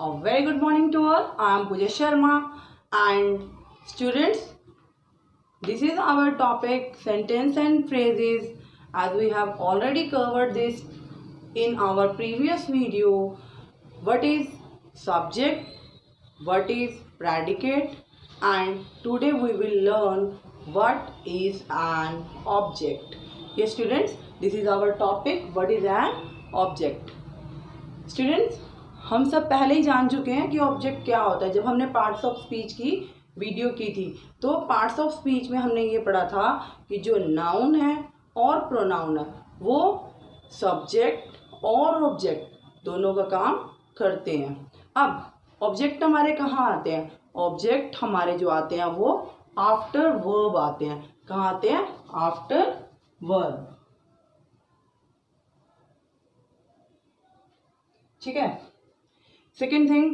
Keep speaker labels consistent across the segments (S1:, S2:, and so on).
S1: A very good morning to all. I am Pooja Sharma and students, this is our topic sentence and phrases, as we have already covered this in our previous video. What is subject, what is predicate, and today we will learn what is an object. Yes students, this is our topic, what is an object. Students, हम सब पहले ही जान चुके हैं कि object क्या होता है। जब हमने पार्ट्स ऑफ स्पीच की वीडियो की थी तो पार्ट्स ऑफ स्पीच में हमने ये पढ़ा था कि जो नाउन है और प्रोनाउन है वो सब्जेक्ट और ऑब्जेक्ट दोनों का काम करते हैं। अब ऑब्जेक्ट हमारे कहाँ आते हैं? ऑब्जेक्ट हमारे जो आते हैं वो आफ्टर वर्ब आते हैं। कहाँ आते हैं? After verb. ठीक है। सेकेंड थिंग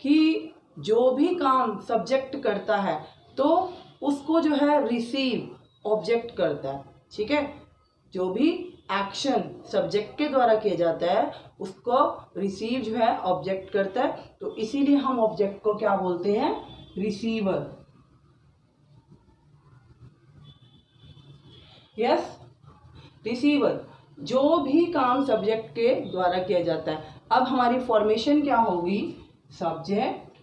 S1: कि जो भी काम सब्जेक्ट करता है तो उसको जो है रिसीव ऑब्जेक्ट करता है। ठीक है। जो भी एक्शन सब्जेक्ट के द्वारा किया जाता है उसको रिसीव जो है ऑब्जेक्ट करता है, तो इसीलिए हम ऑब्जेक्ट को क्या बोलते हैं? रिसीवर। Yes, receiver. जो भी काम सब्जेक्ट के द्वारा किया जाता है। अब हमारी फॉर्मेशन क्या होगी? Subject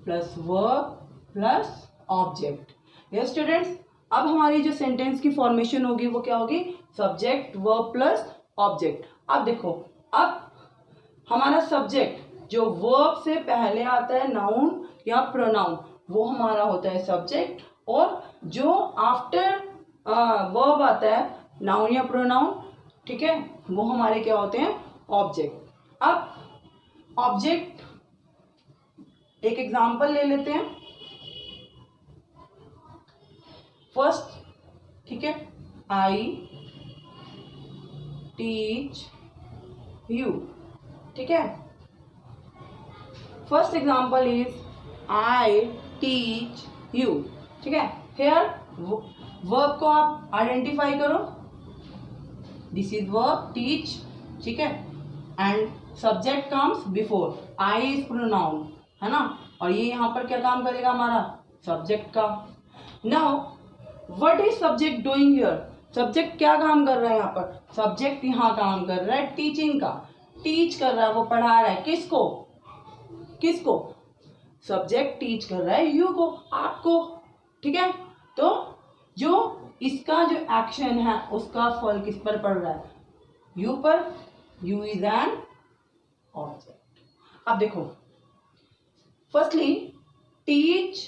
S1: plus verb plus object. Yes students, अब हमारी जो सेंटेंस की फॉर्मेशन होगी वो क्या होगी? Subject verb plus object. अब देखो, अब हमारा सब्जेक्ट जो वर्ब से पहले आता है, नाउन या प्रोनाउन, वो हमारा होता है सब्जेक्ट, और जो आफ्टर वर्ब आता है, नाउन या प्रोनाउन, ठीक है, वो हमारे क्या होते हैं? ऑब्जेक्ट। अब ऑब्जेक्ट एक एग्जांपल ले लेते हैं। फर्स्ट, ठीक है, आई टीच यू। ठीक है, first example is I teach you. ठीक है, हेयर वर्ब को आप आइडेंटिफाई करो। This is verb teach. ठीक है, and subject comes before, I is pronoun, है ना, और ये यहाँ पर क्या काम करेगा? हमारा सब्जेक्ट का। Now what is subject doing here? Subject क्या काम कर रहा है यहाँ पर? सब्जेक्ट यहाँ काम कर रहा है टीचिंग का। टीच कर रहा है, वो पढ़ा रहा है। किसको? किसको? सब्जेक्ट टीच कर रहा है यू को, आपको। ठीक है, तो जो इसका जो एक्शन है उसका फल किस पर पड़ रहा है? यू पर। You is an object. अब देखो, फर्स्टली टीच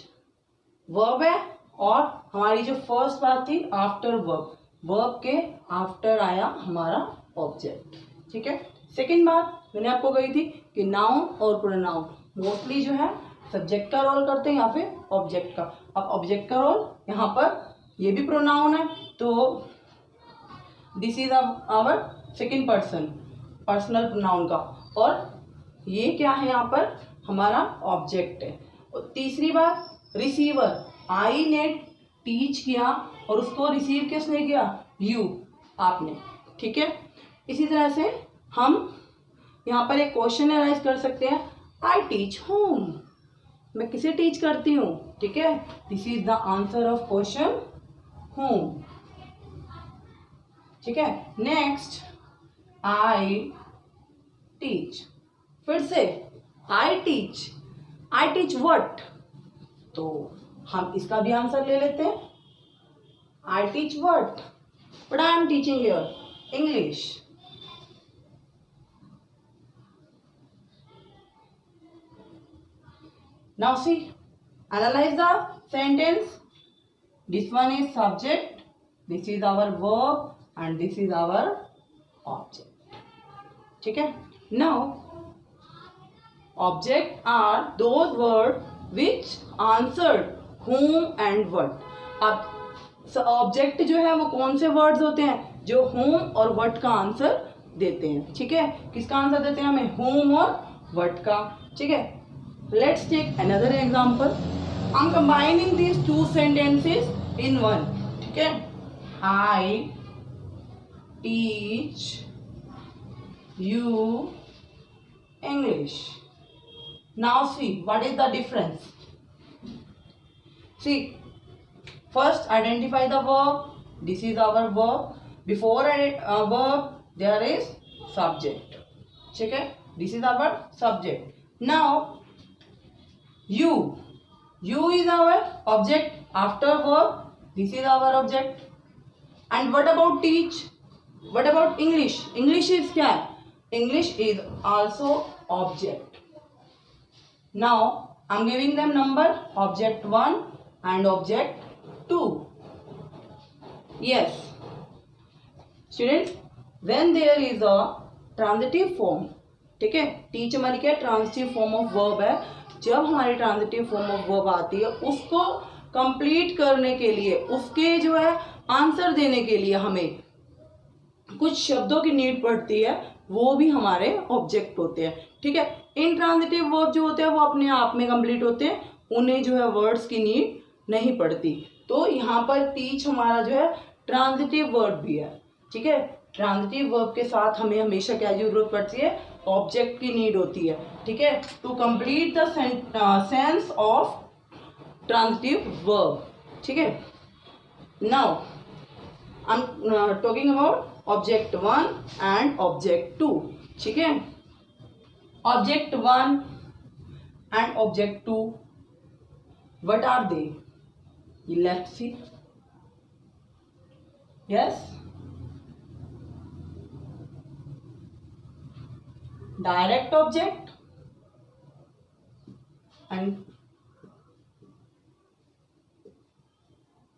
S1: वर्ब है, और हमारी जो फर्स्ट बात थी आफ्टर वर्ब, वर्ब के आफ्टर आया हमारा ऑब्जेक्ट। ठीक है। सेकेंड बात मैंने आपको कही थी कि नाउन और प्रोनाउन मोस्टली जो है सब्जेक्ट का रोल करते हैं या फिर ऑब्जेक्ट का। अब ऑब्जेक्ट का रोल यहाँ पर, ये भी प्रोनाउन है, तो this is our second person, personal pronoun का, और ये क्या है यहाँ पर? हमारा ऑब्जेक्ट है। और तीसरी बात, रिसीवर। आई ने टीच किया और उसको रिसीव किसने किया? यू, आपने। ठीक है, इसी तरह से हम यहाँ पर एक क्वेश्चन अराइज कर सकते हैं। आई टीच होम, मैं किसे टीच करती हूँ? ठीक है, this is the answer of question home. ठीक है, नेक्स्ट आई टीच। फिर से आई टीच व्हाट? तो हम इसका भी आंसर ले लेते हैं। I teach what? But I am teaching here English. Now see, analyse the sentence. This one is subject, this is our verb, and this is our object. ठीक है। Now object are those words which answered whom and what. अब object जो है वो कौन से words होते हैं? जो whom और what का आंसर देते हैं। ठीक है, किसका आंसर देते हैं हमें? whom और what का। ठीक है, let's take another example. I'm combining these two sentences in one. ठीक है, I teach you English. Now see, what is the difference? See, first identify the verb. This is our verb. Before verb, there is subject. Okay? This is our subject. Now, you is our object. After verb, this is our object. And what about teach? What about English? English is क्या? English is also object. Now, I am giving them number, object 1 and object 2. Yes. Students, when there is a transitive form, ठीक है, teach हमारी क्या transitive form of verb है. जब हमारी transitive form of verb आती है, उसको कंप्लीट करने के लिए, उसके जो है आंसर देने के लिए हमें कुछ शब्दों की नीड पड़ती है, वो भी हमारे ऑब्जेक्ट होते हैं. ठीक है, इनट्रांजिटिव वर्ब जो होते हैं वो अपने आप में कंप्लीट होते हैं, उन्हें जो है वर्ड्स की नीड नहीं पड़ती. तो यहाँ पर टीच हमारा जो है ट्रांजिटिव वर्ब भी है. ठीक है, ट्रांजिटिव वर्ब के साथ हमें हमेशा क्या जरूरत पड़ती है? ऑब्जेक्ट की नीड होती है. ठीक है, to complete the sense of transitive verb. ठीक है, now I am talking about object 1 and object 2. ठीक है, object 1 and object 2, what are they? Let's see. Yes, direct object and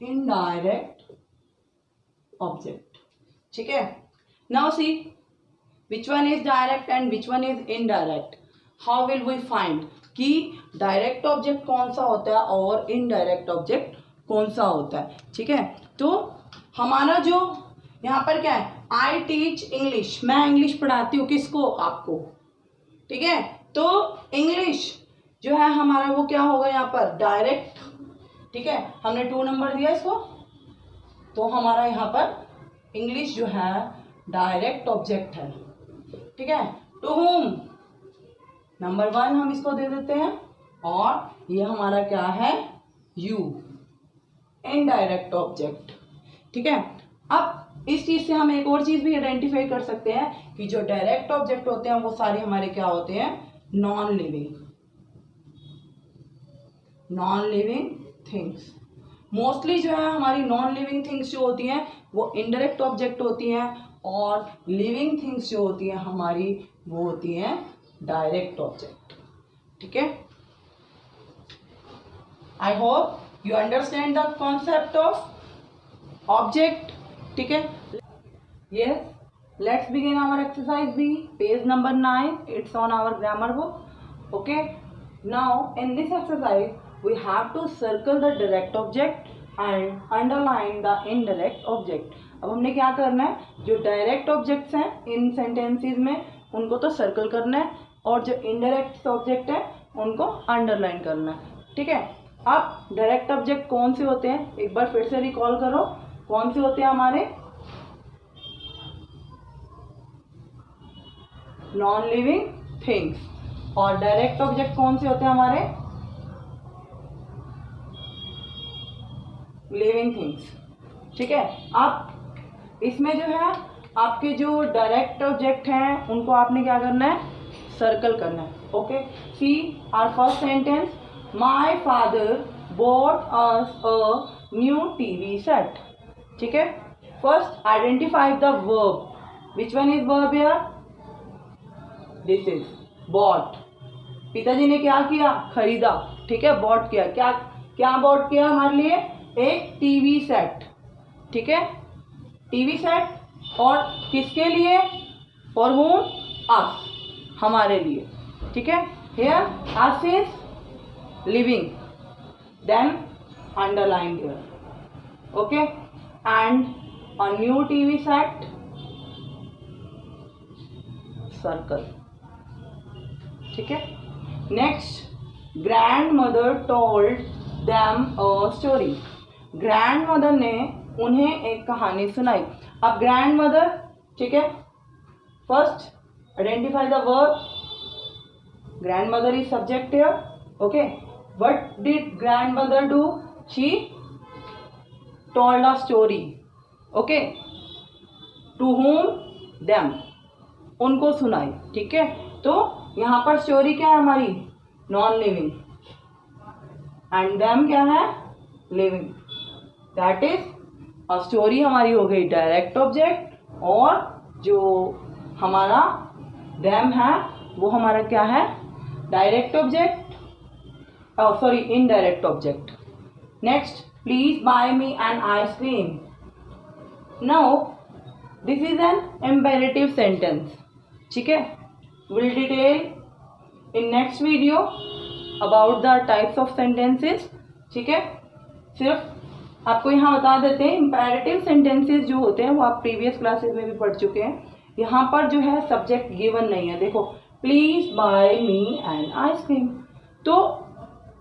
S1: indirect object. ठीक है, now see which one is direct and which one is indirect. How will we find कि direct object कौन सा होता है और indirect object कौन सा होता है. ठीक है, तो हमारा जो यहाँ पर क्या है, आई टीच इंग्लिश, मैं इंग्लिश पढ़ाती हूँ किसको? आपको. ठीक है, तो इंग्लिश जो है हमारा वो क्या होगा यहाँ पर? डायरेक्ट. ठीक है, हमने 2 नंबर दिया इसको, तो हमारा यहाँ पर इंग्लिश जो है डायरेक्ट ऑब्जेक्ट है. ठीक है, टू होम नंबर 1 हम इसको दे देते हैं, और ये हमारा क्या है? You, indirect object. ठीक है, अब इस चीज से हम एक और चीज भी आइडेंटिफाई कर सकते हैं कि जो डायरेक्ट ऑब्जेक्ट होते हैं वो सारे हमारे क्या होते हैं? Non living things. मोस्टली जो है हमारी नॉन लिविंग थिंग्स जो होती हैं वो इनडायरेक्ट ऑब्जेक्ट होती हैं, और लिविंग थिंग्स जो होती हैं हमारी वो होती हैं डायरेक्ट ऑब्जेक्ट. ठीक है, I hope you understand the concept of object. ठीक है, yes, let's begin our exercise B, page number 9. It's on our grammar book. Okay, now in this exercise we have to circle the direct object and underline the indirect object. अब हमने क्या करना है? जो direct objects हैं इन sentences में उनको तो सर्कल करना है, और जो इनडायरेक्ट ऑब्जेक्ट है उनको अंडरलाइन करना है. ठीक है, अब डायरेक्ट ऑब्जेक्ट कौन से होते हैं? एक बार फिर से रिकॉल करो, कौन से होते हैं हमारे? Non living things. और डायरेक्ट ऑब्जेक्ट कौन से होते हैं हमारे? Living things. ठीक है, अब इसमें जो है आपके जो डायरेक्ट ऑब्जेक्ट हैं उनको आपने क्या करना है? सर्कल करना है. Okay, see our first sentence, my father bought us a new TV set. ठीक है, first identify the verb. Which one is verb here? This is bought. पिताजी ने क्या किया? खरीदा. ठीक है, बॉट किया. क्या क्या बॉट किया हमारे लिए? एक टीवी सेट. ठीक है, टीवी सेट, और किसके लिए? For home? अस, हमारे लिए. ठीक है, here us is living, then underline here. Okay, and a new TV set, circle. ठीक है, next, grandmother told them a story. grandmother ने उन्हें एक कहानी सुनाई. अब grandmother, ठीक है, first identify the verb. grandmother is subject here. Okay, what did grandmother do? She told a story. Okay, to whom? them, उनको सुनाई. ठीक है, तो यहाँ पर स्टोरी क्या है हमारी? नॉन लिविंग, एंड them क्या है? Living. That is a story हमारी हो गई डायरेक्ट ऑब्जेक्ट, और जो हमारा them है वो हमारा क्या है? Direct object, sorry indirect object. Next, please buy me an ice cream. Now this is an imperative sentence. ठीक है, will detail in next video about the types of sentences. ठीक है, सिर्फ आपको यहाँ बता देते हैं इम्पेरेटिव सेंटेंसेस जो होते हैं वो आप प्रीवियस क्लासेस में भी पढ़ चुके हैं. यहाँ पर जो है सब्जेक्ट गिवन नहीं है. देखो, please buy me an ice cream, तो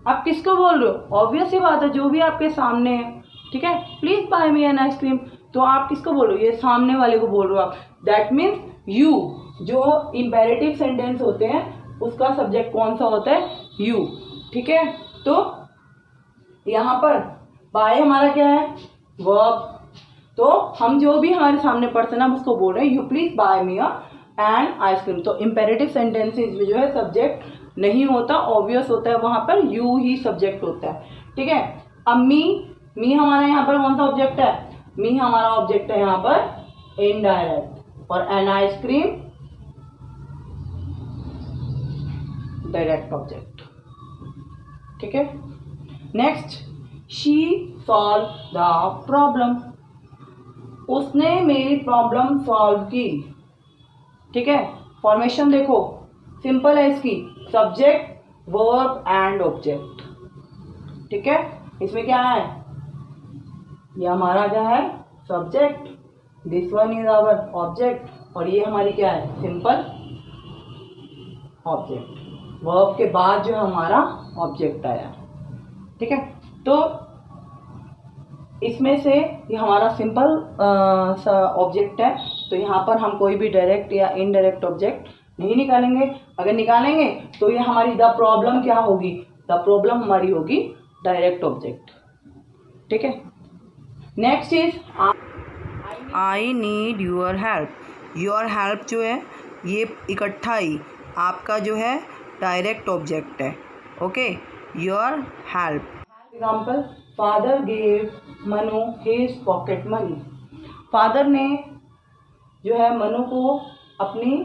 S1: आप किसको बोल रहे हो? ऑब्वियस ही बात है, जो भी आपके सामने है. ठीक है, please buy me an ice cream, तो आप किसको बोल रहे हो? ये सामने वाले को बोल रहे हो आप. That means you. जो इम्पेरेटिव सेंटेंस होते हैं उसका सब्जेक्ट कौन सा होता है? यू. ठीक है, तो यहाँ पर बाय हमारा क्या है? वर्ब. तो हम जो भी हमारे सामने पर्सन है उसको बोल रहे हैं you please buy me an ice cream. तो इम्पेरेटिव सेंटेंसेस में जो है सब्जेक्ट नहीं होता, ऑब्वियस होता है, वहां पर यू ही सब्जेक्ट होता है. ठीक है, अब मी हमारा यहाँ पर कौन सा ऑब्जेक्ट है? मी हमारा ऑब्जेक्ट है यहाँ पर इनडायरेक्ट, और एन आइसक्रीम डायरेक्ट ऑब्जेक्ट. ठीक है, next, she solve the problem. उसने मेरी प्रॉब्लम सॉल्व की. ठीक है, फॉर्मेशन देखो सिंपल है इसकी, सब्जेक्ट वर्ब एंड ऑब्जेक्ट. ठीक है, इसमें क्या है? ये हमारा क्या है? Subject. This one is our object, और ये हमारी क्या है? Simple object. वर्ब के बाद जो हमारा ऑब्जेक्ट आया. ठीक है, तो इसमें से ये हमारा सिंपल ऑब्जेक्ट है, तो यहाँ पर हम कोई भी डायरेक्ट या इनडायरेक्ट ऑब्जेक्ट नहीं निकालेंगे. अगर निकालेंगे तो ये हमारी द प्रॉब्लम क्या होगी? द प्रॉब्लम हमारी होगी डायरेक्ट ऑब्जेक्ट. ठीक है, next is I need your help. Your help जो है ये इकट्ठा ही आपका जो है डायरेक्ट ऑब्जेक्ट है. Okay, your help. Example, father gave Manu his pocket money. Father ने जो है मनु को अपनी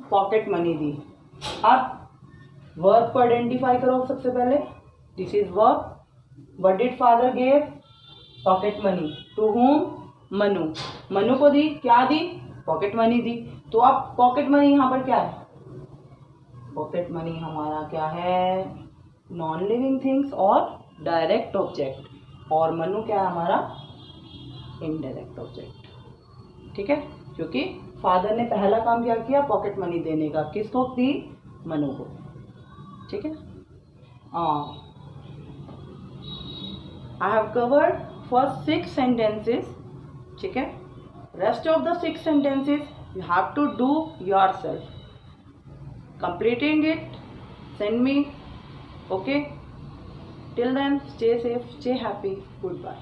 S1: पॉकेट मनी दी. अब वर्ब को आइडेंटिफाई करो सबसे पहले. This is verb. What did father gave? Pocket money. To whom? Manu. Manu को दी, क्या दी? पॉकेट मनी दी. तो अब पॉकेट मनी यहाँ पर क्या है? पॉकेट मनी हमारा क्या है? नॉन लिविंग थिंग्स और डायरेक्ट ऑब्जेक्ट, और मनु क्या है हमारा? Indirect object. ठीक है, क्योंकि फादर ने पहला काम क्या किया? पॉकेट मनी देने का. किसको दी? मनु को. ठीक है, I have covered first 6 sentences. ठीक है, rest of the 6 sentences you have to do yourself. Completing it, send me. Okay, till then, stay safe, stay happy. Goodbye.